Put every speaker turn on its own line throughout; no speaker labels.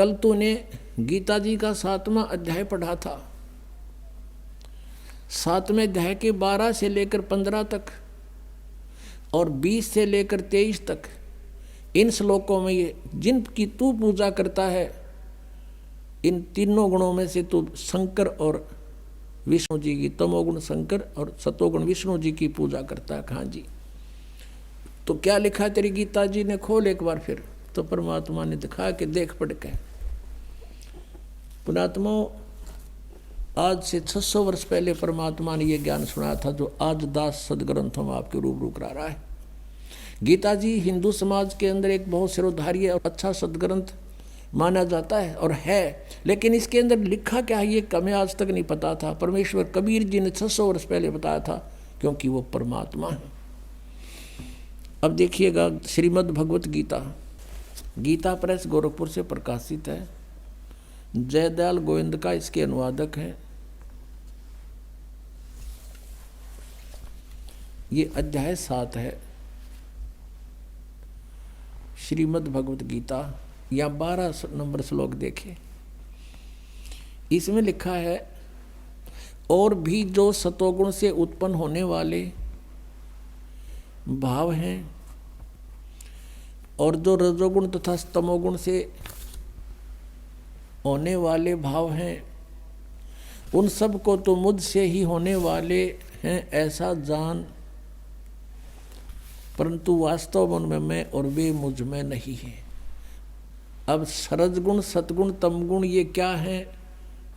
कल तूने गीता जी का 7वां अध्याय पढ़ा था। 7वें अध्याय के 12 से लेकर 15 तक और 20 से लेकर 23 तक इन श्लोकों में ये जिनकी तू पूजा करता है, इन तीनों गुणों में से तू शंकर और विष्णु जी की, तमोगुण शंकर और सतोगुण विष्णु जी की पूजा करता है। हाँ जी, तो क्या लिखा तेरी गीता जी ने? खोल एक बार फिर। तो परमात्मा ने दिखा कि देख पढ़ के। पुणात्मा, आज से 600 वर्ष पहले परमात्मा ने यह ज्ञान सुनाया था जो आज दास सदग्रंथों में आपके रूबरू करा रहा है। गीता जी हिंदू समाज के अंदर एक बहुत सिरोधार्य और अच्छा सदग्रंथ माना जाता है और है, लेकिन इसके अंदर लिखा क्या है ये हमें आज तक नहीं पता था। परमेश्वर कबीर जी ने 600 वर्ष पहले बताया था, क्योंकि वो परमात्मा है। अब देखिएगा श्रीमद् भगवत गीता, गीता प्रेस गोरखपुर से प्रकाशित है। जयदयाल गोविंद का इसके अनुवादक है। ये अध्याय 7 है श्रीमद् भगवत गीता, या 12 नंबर श्लोक देखें। इसमें लिखा है, और भी जो सतोगुण से उत्पन्न होने वाले भाव हैं और जो रजोगुण तथा तमोगुण से होने वाले भाव हैं, उन सब को तो मुझसे ही होने वाले हैं ऐसा जान, परंतु वास्तव में मैं और वे मुझ में नहीं है। अब रजगुण सतगुण तमगुण ये क्या है,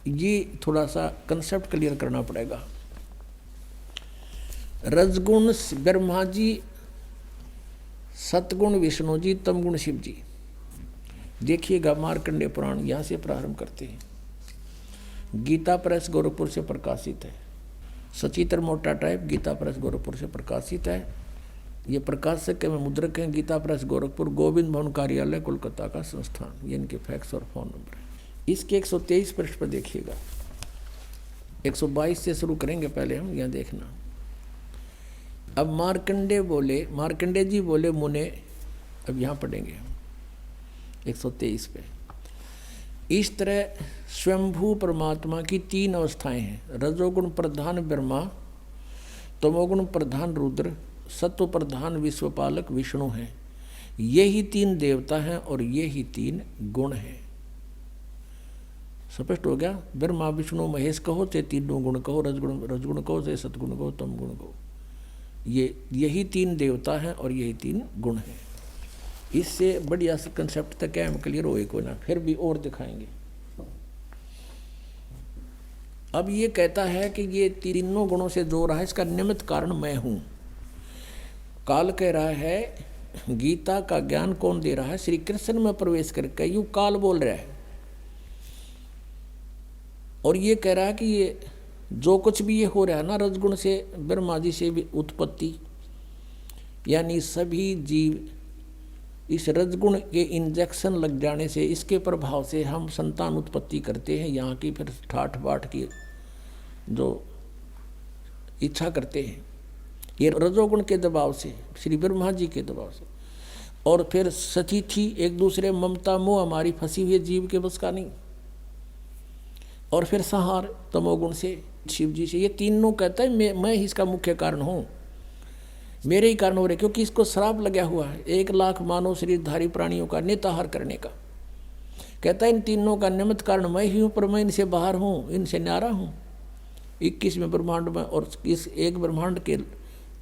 ये थोड़ा सा कंसेप्ट क्लियर करना पड़ेगा। रजगुण ब्रह्मा जी, सतगुण विष्णु जी, तमगुण शिव जी। देखिएगा मार्कंडेय पुराण, यहाँ से प्रारंभ करते हैं। गीता प्रेस गोरखपुर से प्रकाशित है। सचित्र मोटा टाइप गीता प्रेस गोरखपुर से प्रकाशित है। ये प्रकाशक के में मुद्रक हैं। गीता प्रेस गोरखपुर, गोविंद भवन कार्यालय, कोलकाता का संस्थान। ये इनके फैक्स और फोन नंबर है। इसके 123 पृष्ठ पर देखिएगा। 122 से शुरू करेंगे पहले हम, यहाँ देखना। अब मार्कंडे जी बोले मुने, अब यहाँ पढ़ेंगे हम 123 पे। इस तरह स्वयंभू परमात्मा की 3 अवस्थाएं हैं। रजोगुण प्रधान ब्रह्मा, तमोगुण प्रधान रुद्र, सत्व प्रधान विश्वपालक विष्णु हैं। ये ही 3 देवता हैं और ये ही 3 गुण हैं। स्पष्ट हो गया? ब्रह्मा विष्णु महेश कहो चाहे तीनों गुण कहो, रजगुण कहो चाहे सतगुण कहो, तमगुण कहो, यही 3 देवता हैं और यही 3 गुण हैं। इससे बढ़िया से कंसेप्ट तक है, हम क्लियर होए को ना, फिर भी और दिखाएंगे। अब ये कहता है कि ये तीनों गुणों से जो रहा है इसका निमित्त कारण मैं हूँ। काल कह रहा है, गीता का ज्ञान कौन दे रहा है? श्री कृष्ण में प्रवेश करके यूं काल बोल रहा है और ये कह रहा है कि ये जो कुछ भी ये हो रहा है ना, रजगुण से ब्रह्मा जी से भी उत्पत्ति, यानी सभी जीव इस रजगुण के इंजेक्शन लग जाने से, इसके प्रभाव से हम संतान उत्पत्ति करते हैं। यहाँ की फिर ठाठ बाट की जो इच्छा करते हैं, ये रजोगुण के दबाव से, श्री ब्रह्मा जी के दबाव से। और फिर सती थी एक दूसरे ममता मोह हमारी फंसी हुई जीव के बस का नहीं। और फिर संहार तमोगुण से, शिव जी से। ये तीनों कहता है मैं ही इसका मुख्य कारण हूँ, मेरे ही कारण हो रहे, क्योंकि इसको श्राप लगा हुआ है 1 लाख मानव शरीरधारी प्राणियों का निताहार करने का। कहता है इन तीनों का निमित्त कारण मैं ही हूँ, पर मैं इनसे बाहर हूँ, इनसे न्यारा हूँ। 21वें ब्रह्मांड में और इस एक ब्रह्मांड के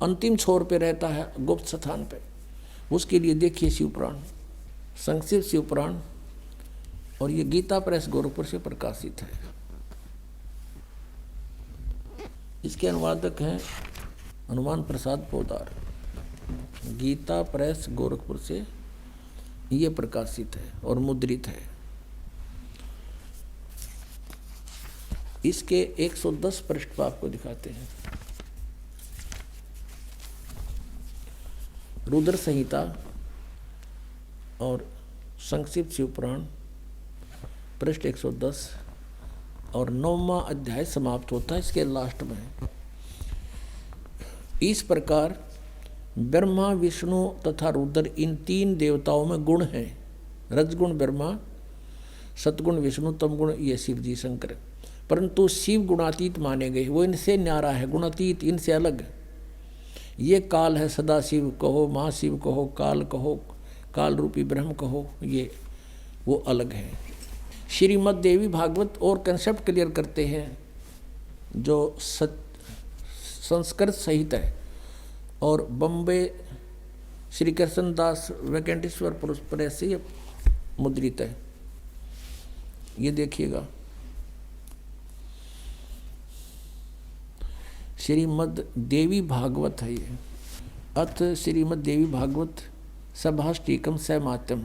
अंतिम छोर पे रहता है, गुप्त स्थान पे। उसके लिए देखिए शिवपुराण, संक्षिप्त शिवपुराण, और ये गीता प्रेस गोरखपुर से प्रकाशित है। इसके अनुवादक हैं हनुमान प्रसाद पोदार। गीता प्रेस गोरखपुर से ये प्रकाशित है और मुद्रित है। इसके 110 पृष्ठ पर आपको दिखाते हैं। रुद्र संहिता और संक्षिप्त शिवपुराण, पृष्ठ 110 और 9वां अध्याय समाप्त होता है इसके लास्ट में। इस प्रकार ब्रह्मा विष्णु तथा रुद्र इन 3 देवताओं में गुण हैं। रजगुण ब्रह्मा, सतगुण विष्णु, तमगुण ये शिव जी शंकर। परंतु शिव गुणातीत माने गए, वो इनसे न्यारा है, गुणातीत, इनसे अलग। ये काल है, सदा शिव कहो, महाशिव कहो, काल कहो, काल रूपी ब्रह्म कहो, ये वो अलग है। श्रीमद् देवी भागवत और कंसेप्ट क्लियर करते हैं जो संस्कृत सहित है, और बम्बे श्री कृष्ण दास वेंकटेश्वर प्रेस से मुद्रित है, ये देखिएगा। श्रीमद् देवी भागवत है ये। अथ श्रीमद् देवी भागवत सभाष्टीकम सैमात्यम,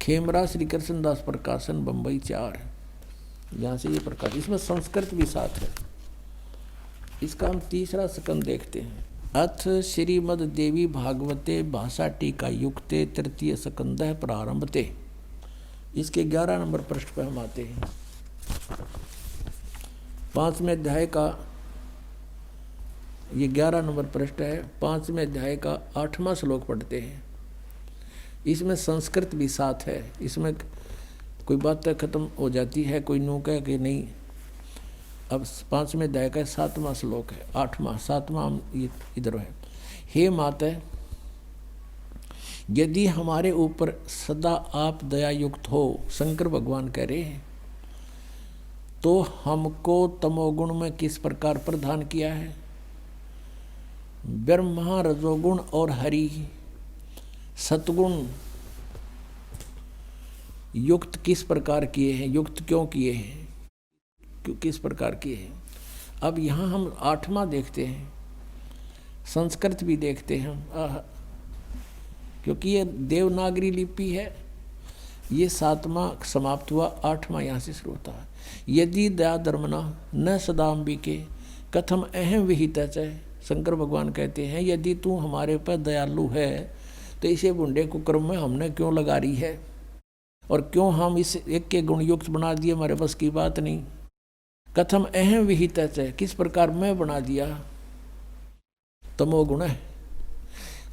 खेमरा श्री कृष्ण दास प्रकाशन, बम्बई 4, यहाँ से ये प्रकाश। इसमें संस्कृत भी साथ है। इसका हम तीसरा स्कंद देखते हैं। अथ श्रीमद् देवी भागवते भाषा टीका युक्ते तृतीय स्कंद प्रारंभते। इसके 11 नंबर पृष्ठ पर हम आते हैं। 5वें अध्याय का ये 11 नंबर पृष्ठ है। 5वें अध्याय का 8वां श्लोक पढ़ते हैं। इसमें संस्कृत भी साथ है। इसमें कोई बात खत्म हो जाती है, कोई नो कह कि नहीं। अब 5वें अध्याय का 7वां श्लोक है, 8वां 7वां इधर है। हे माता, यदि हमारे ऊपर सदा आप दया युक्त हो, शंकर भगवान कह रहे हैं, तो हमको तमोगुण में किस प्रकार प्रदान किया है? ब्रह्मा रजोगुण और हरि सतगुण युक्त किस प्रकार किए हैं, युक्त क्यों किए हैं, क्यों किस प्रकार किए हैं। अब यहाँ हम 8वां देखते हैं, संस्कृत भी देखते हैं हम, क्योंकि ये देवनागरी लिपि है। ये 7वां समाप्त हुआ, 8वां यहाँ से शुरू होता है। यदि दया धर्मना न सदाम्बिके कथम अहम विहित है। शंकर भगवान कहते हैं, यदि तू हमारे पर दयालु है तो इसे बुंडे कुकर्म में हमने क्यों लगा रही है, और क्यों हम इस एक के गुण युक्त बना दिए, हमारे बस की बात नहीं। कथम अहम विहित है, किस प्रकार मैं बना दिया, तमोगुण है।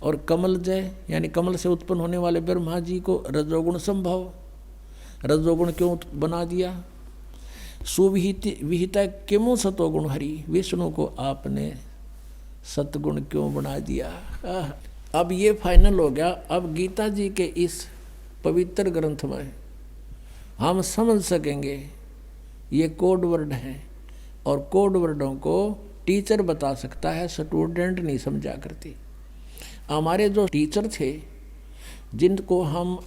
और कमल जय यानी कमल से उत्पन्न होने वाले ब्रह्मा जी को रजोगुण संभव, रजोगुण क्यों बना दिया। सुविहित विहिता किमो सतोगुण हरि, विष्णु को आपने सतगुण क्यों बना दिया। अब ये फाइनल हो गया। अब गीता जी के इस पवित्र ग्रंथ में हम समझ सकेंगे, ये कोड वर्ड हैं, और कोड वर्डों को टीचर बता सकता है, स्टूडेंट नहीं समझा करती। हमारे जो टीचर थे, जिनको हम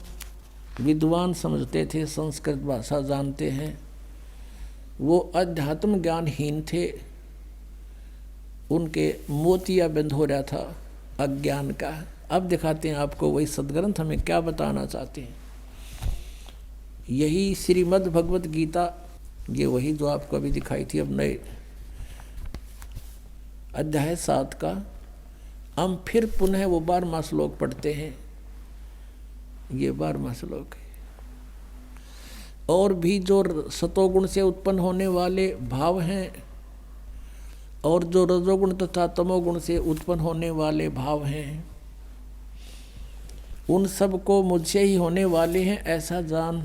विद्वान समझते थे, संस्कृत भाषा जानते हैं, वो अध्यात्म ज्ञानहीन थे। उनके मोतिया बंद हो रहा था अज्ञान का। अब दिखाते हैं आपको वही सदग्रंथ हमें क्या बताना चाहते हैं। यही श्रीमद् भगवत गीता, ये वही जो आपको अभी दिखाई थी। अब नए अध्याय 7 का हम फिर पुनः वो 12वां श्लोक पढ़ते हैं। ये 12वां श्लोक है। और भी जो सतोगुण से उत्पन्न होने वाले भाव हैं, और जो रजोगुण तथा तमोगुण से उत्पन्न होने वाले भाव हैं, उन सब को मुझसे ही होने वाले हैं ऐसा जान,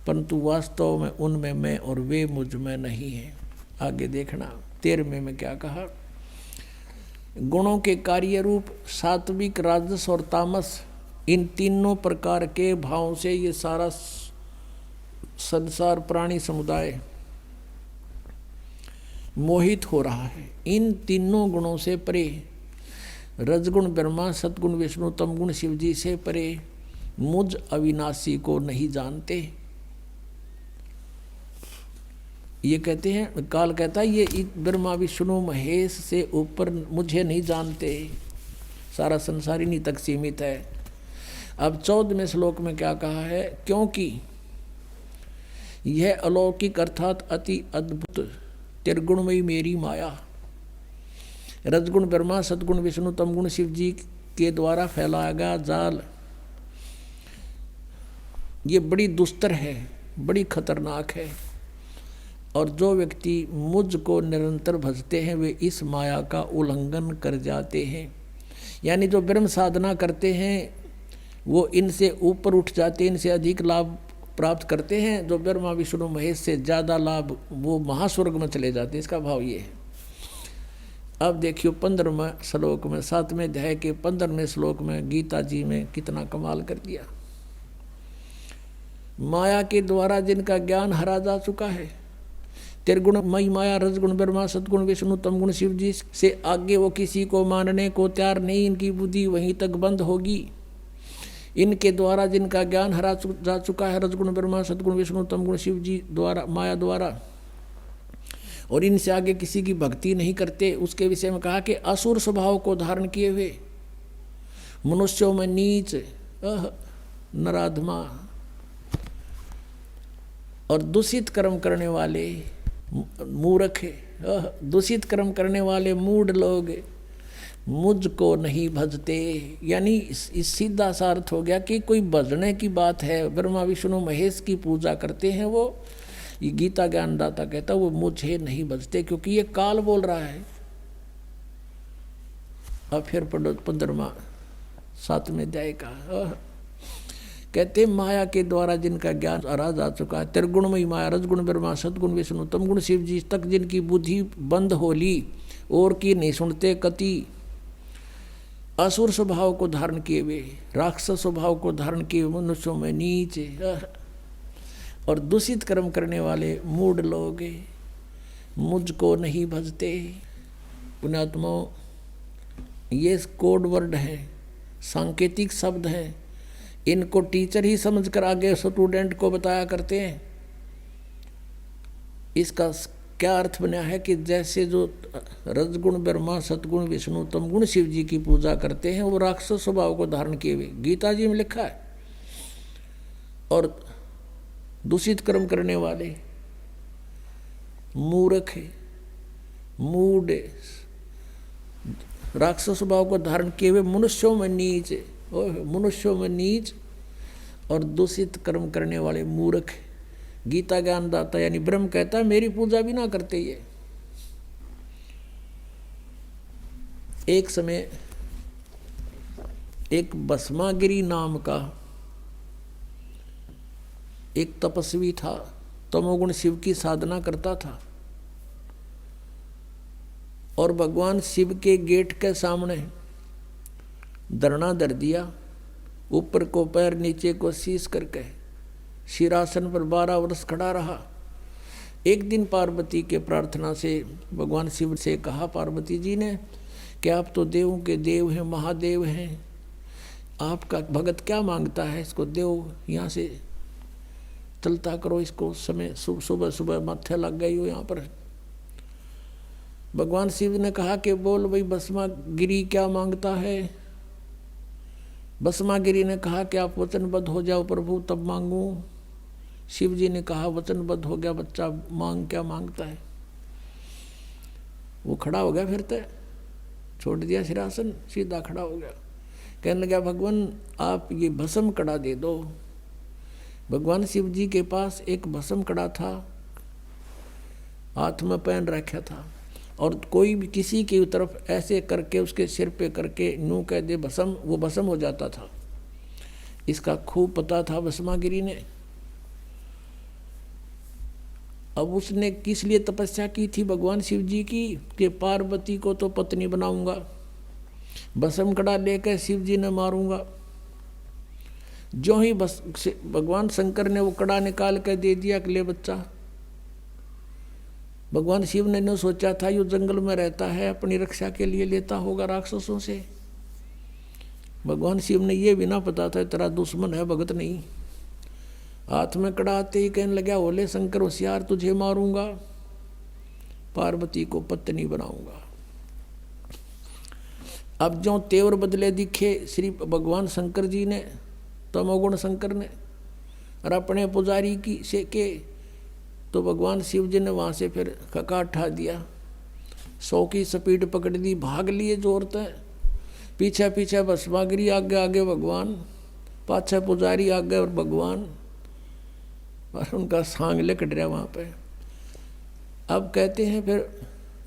परंतु वास्तव में उनमें मैं और वे मुझ में नहीं हैं। आगे देखना 13वें में क्या कहा। गुणों के कार्य रूप सात्विक, राजस और तामस, इन तीनों प्रकार के भावों से ये सारा संसार प्राणी समुदाय मोहित हो रहा है। इन तीनों गुणों से परे, रजगुण ब्रह्मा, सतगुण विष्णु, तमगुण शिव जी से परे मुझ अविनाशी को नहीं जानते। ये कहते हैं, काल कहता है, ये ब्रह्मा विष्णु महेश से ऊपर मुझे नहीं जानते। सारा संसार इन्हीं तक सीमित है। अब 14वें श्लोक में क्या कहा है, क्योंकि यह अलौकिक अर्थात अति अद्भुत त्रिगुणमयी मेरी माया, रजगुण ब्रह्मा, सतगुण विष्णु, तमगुण शिव जी के द्वारा फैलाया गया जाल, ये बड़ी दुस्तर है, बड़ी खतरनाक है। और जो व्यक्ति मुझको निरंतर भजते हैं, वे इस माया का उल्लंघन कर जाते हैं। यानी जो ब्रह्म साधना करते हैं, वो इनसे ऊपर उठ जाते हैं, इनसे अधिक लाभ प्राप्त करते हैं, जो ब्रह्मा विष्णु महेश से ज़्यादा लाभ वो महास्वर्ग में चले जाते हैं। इसका भाव ये है। अब देखियो 15वें श्लोक में, 7वें अध्याय के 15वें श्लोक में गीता जी में कितना कमाल कर दिया। माया के द्वारा जिनका ज्ञान हरा जा चुका है, त्रिगुण मई माया, रजगुण ब्रह्मा, सतगुण विष्णु, तमगुण शिव जी से आगे वो किसी को मानने को तैयार नहीं। इनकी बुद्धि वहीं तक बंद होगी। इनके द्वारा जिनका ज्ञान हरा जा चुका है, रजगुण ब्रह्मा, सतगुण विष्णु, तमगुण शिव जी द्वारा, माया द्वारा, और इनसे आगे किसी की भक्ति नहीं करते, उसके विषय में कहा कि असुर स्वभाव को धारण किए हुए, मनुष्यों में नीच, नराधमा और दूषित कर्म करने वाले मूर्ख, दूषित कर्म करने वाले मूढ़ लोग मुझको नहीं भजते। यानी इस सीधा सा अर्थ हो गया कि कोई भजने की बात है, ब्रह्मा विष्णु महेश की पूजा करते हैं वो, ये गीता ज्ञानदाता कहता वो मुझे नहीं भजते, क्योंकि ये काल बोल रहा है। अब फिर पढ़ो 15वां 7वें अध्याय का, कहते माया के द्वारा जिनका ज्ञान हरा जा चुका है, त्रिगुणमयी माया, रजगुण ब्रह्मा, सतगुण विष्णु, तमगुण शिव जी तक जिनकी बुद्धि बंद हो ली और की नहीं सुनते कति, असुर स्वभाव को धारण किए हुए, राक्षस स्वभाव को धारण किए हुए, मनुष्यों में नीच और दूषित कर्म करने वाले मूढ़ लोग मुझको नहीं भजते। पुण्यात्माओं, ये कोड वर्ड हैं, सांकेतिक शब्द हैं, इनको टीचर ही समझकर आगे स्टूडेंट को बताया करते हैं। इसका क्या अर्थ बना है कि जैसे जो रजगुण ब्रह्मा, सतगुण विष्णु, तमगुण शिव जी की पूजा करते हैं वो राक्षस स्वभाव को धारण किए हुए, गीता जी में लिखा है, और दूषित कर्म करने वाले मूर्ख, मूढ़, राक्षस स्वभाव को धारण किए हुए, मनुष्यों में नीच, मनुष्यों में नीच और दूषित कर्म करने वाले मूर्ख। गीता ज्ञानदाता यानी ब्रह्म कहता है मेरी पूजा भी ना करते ये। एक समय एक भस्मागिरी नाम का एक तपस्वी था, तमोगुण शिव की साधना करता था, और भगवान शिव के गेट के सामने धरना धर दिया, ऊपर को पैर नीचे को शीश करके शिरासन पर 12 वर्ष खड़ा रहा। एक दिन पार्वती के प्रार्थना से भगवान शिव से कहा पार्वती जी ने कि आप तो देवों के देव हैं, महादेव हैं, आपका भगत क्या मांगता है, इसको देव यहाँ से चलता करो, इसको समय सुबह सुबह माथे लग गई हो यहाँ पर। भगवान शिव ने कहा कि बोल भाई भस्मागिरी क्या मांगता है। भस्मागिरी ने कहा कि आप वचनबद्ध हो जाओ प्रभु तब मांगू। शिव जी ने कहा वचनबद्ध हो गया बच्चा, मांग क्या मांगता है। वो खड़ा हो गया, फिर तो छोड़ दिया सिरासन, सीधा खड़ा हो गया, कहने लगा भगवान आप ये भस्म कड़ा दे दो। भगवान शिव जी के पास एक भस्म कड़ा था, हाथ में पहन रखा था, और कोई भी किसी की तरफ ऐसे करके उसके सिर पे करके नू कह दे भस्म, वो भस्म हो जाता था। इसका खूब पता था भस्मागिरी ने। अब उसने किस लिए तपस्या की थी भगवान शिव जी की कि पार्वती को तो पत्नी बनाऊंगा, भस्म कड़ा लेकर शिव जी ने मारूंगा। जो ही भगवान शंकर ने वो कड़ा निकाल कर दे दिया कि ले बच्चा। भगवान शिव ने सोचा था यो जंगल में रहता है, अपनी रक्षा के लिए लेता होगा राक्षसों से। भगवान शिव ने ये भी ना पता था तेरा दुश्मन है, भगत नहीं। हाथ में कड़ा आते ही कहने लगा ओले शंकर होशियार, तुझे मारूंगा, पार्वती को पत्नी बनाऊंगा। अब जो तेवर बदले दिखे श्री भगवान शंकर जी ने, तमोगुण शंकर ने, और अपने पुजारी की से के, तो भगवान शिव जी ने वहाँ से फिर खका उठा दिया, 100 की स्पीड पकड़ दी, भाग लिए जोरते, पीछे पीछे भस्मागिरी, आगे आगे भगवान, पाछे पुजारी, आगे और भगवान, और उनका सांग लेकर रहा वहाँ पे। अब कहते हैं फिर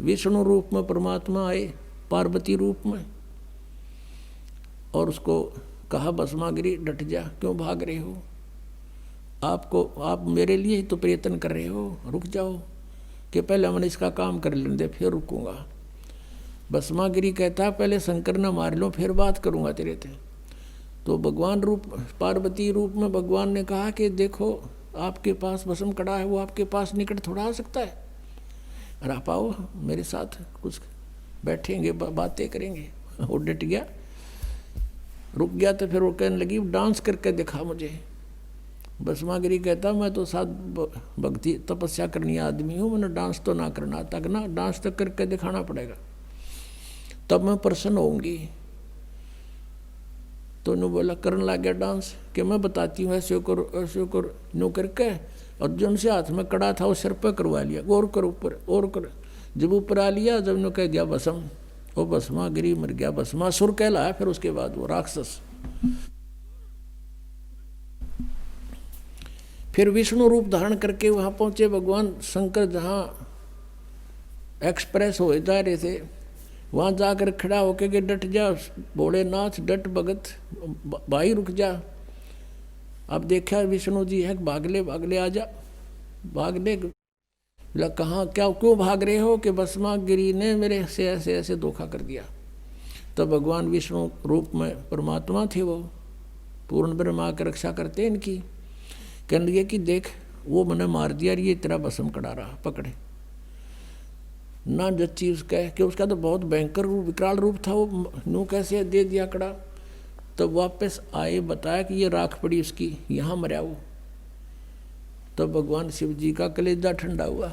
विष्णु रूप में परमात्मा आए, पार्वती रूप में, और उसको कहा भस्मागिरी डट जा, क्यों भाग रहे हो। आप मेरे लिए ही तो प्रयत्न कर रहे हो, रुक जाओ कि पहले मैंने इसका काम कर लेने दे, फिर रुकूंगा। भस्मागिरी कहता है पहले शंकर न मार लो फिर बात करूंगा तेरे से। तो भगवान रूप, पार्वती रूप में भगवान ने कहा कि देखो आपके पास भस्म कड़ा है, वो आपके पास निकट थोड़ा आ सकता है, और आप आओ मेरे साथ, कुछ बैठेंगे बातें करेंगे। वो डट गया, रुक गया। तो फिर वो कहने लगी डांस करके दिखा मुझे। भस्मागिरी कहता मैं तो साथ भक्ति तपस्या करनी आदमी हूँ, मैंने डांस तो ना करना, तक ना डांस तक करके दिखाना पड़ेगा तब मैं प्रसन्न होंगी। तो उन्होंने बोला, करने लग गया डांस कि मैं बताती हूँ ऐसे करो नो करके, और जो उनसे हाथ में कड़ा था वो सिर पर करवा लिया, और कर ऊपर और कर। जब ऊपर आ लिया, जब उन्होंने कह दिया भस्म, वो भस्मागिरी मर गया, भस्मासुर कहलाया। फिर उसके बाद वो राक्षस। फिर विष्णु रूप धारण करके वहाँ पहुँचे भगवान शंकर, जहाँ एक्सप्रेस हो जा रहे थे, वहाँ जाकर खड़ा होके कि डट जा भोलेनाथ, डट भगत भाई, रुक जा। अब देखा विष्णु जी है, भागले आ जा, भागले। बोला कहाँ, क्या क्यों भाग रहे हो? कि भस्मागिरी ने मेरे से ऐसे ऐसे धोखा कर दिया। तो भगवान विष्णु रूप में परमात्मा थे, वो पूर्ण ब्रह्मा की रक्षा करते इनकी। कहने लगे कि देख वो मैंने मार दिया, ये तेरा भस्म कड़ा रहा, पकड़े ना जच्ची उसका, कि उसका तो बहुत भयंकर रूप, विकराल रूप था, वो नू कैसे दे दिया कड़ा। तो वापस आए, बताया कि ये राख पड़ी उसकी, यहाँ मरा वो। तो भगवान शिव जी का कलेजा ठंडा हुआ।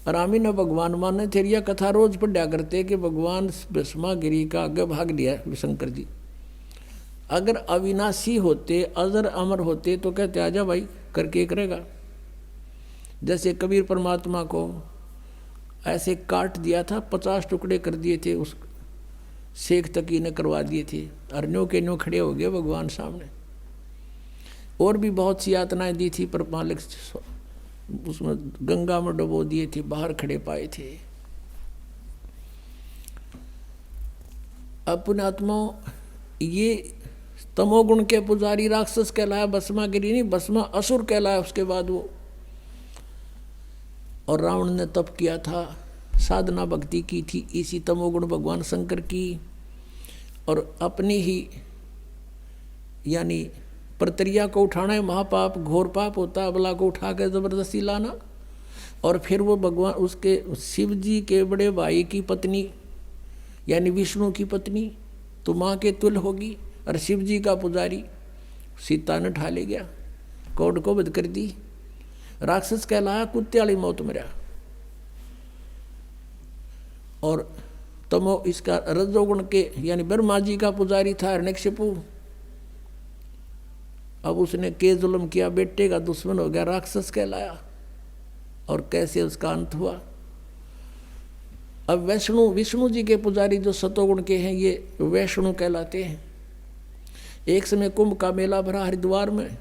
आरामी न भगवान माने थे, यह कथा रोज पढ़ा करते कि भगवान भस्मागिरी का आगे भाग लिया शंकर जी। अगर अविनाशी होते, अजर अमर होते तो कहते आजा भाई, करके करेगा। जैसे कबीर परमात्मा को ऐसे काट दिया था, 50 टुकड़े कर दिए थे, उस शेख तकी ने करवा दिए थे, अरण्यों के न्यों खड़े हो गए भगवान सामने। और भी बहुत सी यातनाएं दी थी, पर मालिक उसमें गंगा में डुबो दिए थे, बाहर खड़े पाए थे। अपने आत्मा ये तमोगुण के पुजारी राक्षस कहलाया, भस्मागिरी नहीं, भस्मा असुर कहलाया उसके बाद वो। और रावण ने तप किया था, साधना भक्ति की थी इसी तमोगुण भगवान शंकर की, और अपनी ही यानी प्रतरिया को उठाना है महापाप, घोर पाप होता है अबला को उठा के जबरदस्ती लाना। और फिर वो भगवान उसके शिव जी के बड़े भाई की पत्नी यानी विष्णु की पत्नी तो माँ के तुल होगी, और शिव जी का पुजारी सीता ने ढा ले गया, कौड़ को वध कर दी, राक्षस कहलाया, कुत्ते वाली मौत मरा। और तमो इसका रजोगुण के यानी ब्रह्मा जी का पुजारी था हिरण्यकशिपु। अब उसने के जुल्म किया, बेटे का दुश्मन हो गया, राक्षस कहलाया। और कैसे उसका अंत हुआ। अब विष्णु जी के पुजारी जो सतोगुण के हैं, ये वैष्णु कहलाते हैं। एक समय कुंभ का मेला भरा हरिद्वार में,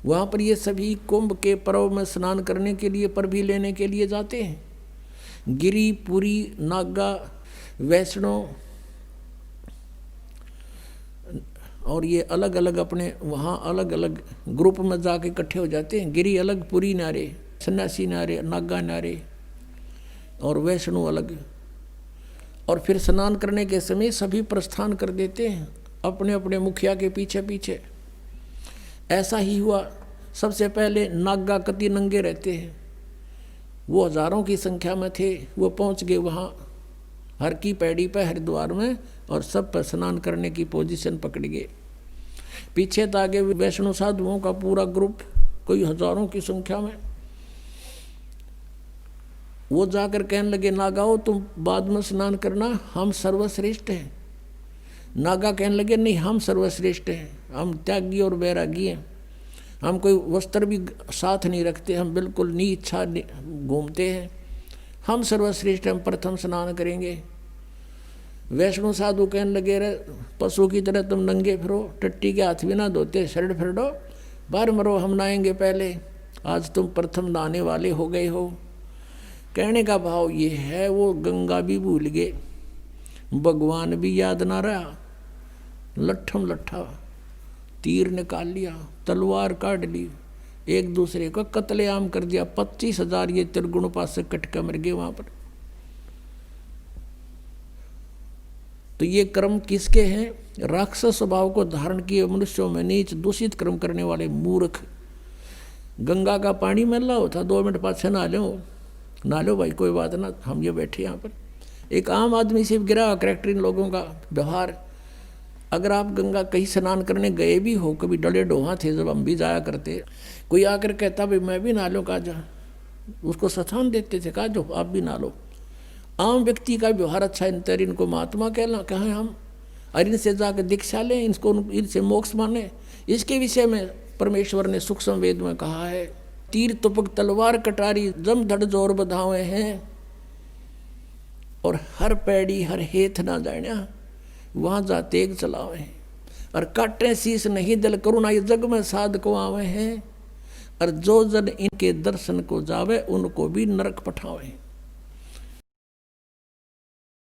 वहाँ पर ये सभी कुंभ के पर्व में स्नान करने के लिए, पर भी लेने के लिए जाते हैं। गिरी, पुरी, नागा, वैष्णो और ये अलग अलग अपने वहाँ अलग अलग ग्रुप में जाके इकट्ठे हो जाते हैं। गिरी अलग, पुरी नारे, सन्यासी नारे, नागा नारे, और वैष्णो अलग। और फिर स्नान करने के समय सभी प्रस्थान कर देते हैं अपने अपने मुखिया के पीछे पीछे। ऐसा ही हुआ। सबसे पहले नागा कति नंगे रहते हैं, वो हजारों की संख्या में थे, वो पहुंच गए वहाँ हर की पैड़ी पे हरिद्वार में, और सब पर स्नान करने की पोजीशन पकड़ गए। पीछे तो आगे वैष्णो साधुओं का पूरा ग्रुप, कोई हजारों की संख्या में। वो जाकर कहने लगे नागाओ तुम बाद में स्नान करना, हम सर्वश्रेष्ठ हैं। नागा कहने लगे नहीं, हम सर्वश्रेष्ठ हैं, हम त्यागी और वैरागी हैं, हम कोई वस्त्र भी साथ नहीं रखते, हम बिल्कुल नी इच्छा घूमते हैं, हम सर्वश्रेष्ठ, हम प्रथम स्नान करेंगे। वैष्णो साधु कहने लगे रे पशु की तरह तुम नंगे फिरो, टट्टी के हाथ भी ना धोते, शरण फिर दो, बाहर मरो, हम नहाएंगे पहले, आज तुम प्रथम नहाने वाले हो गए हो। कहने का भाव ये है, वो गंगा भी भूल गए, भगवान भी याद ना रहा, लट्ठम लट्ठा तीर निकाल लिया, तलवार काट ली, एक दूसरे का कत्लेआम कर दिया। 25,000 ये त्रिगुण उपासक कटके मर गए वहां पर। तो ये कर्म किसके हैं? राक्षस स्वभाव को धारण किए मनुष्यों में नीच दूषित कर्म करने वाले मूर्ख। गंगा का पानी मैला होता, 2 मिनट पाछे नहा लो भाई, कोई बात ना, हम ये बैठे यहाँ पर। एक आम आदमी से गिरा करैक्टर इन लोगों का व्यवहार। अगर आप गंगा कहीं स्नान करने गए भी हो, कभी डले डोहा थे जब हम भी जाया करते, कोई आकर कहता भाई मैं भी नहा लो, कहा जा, उसको स्थान देते थे, कहा जो आप भी नहा लो। आम व्यक्ति का व्यवहार अच्छा, इनको महात्मा कहें हम, और इनसे जाकर दीक्षा लें, इनसे मोक्ष माने। इसके विषय में परमेश्वर ने सूक्ष्म वेद में कहा है, तीर तुपक तलवार कटारी जम धड़ जोर बधावे हैं, और हर पैड़ी हर हेथ ना जाण्या वहाँ जा तेग चलावे, और काटे शीस नहीं दल करुणा ये जग में साध को आवे हैं, और जो जन इनके दर्शन को जावे उनको भी नरक पठावे।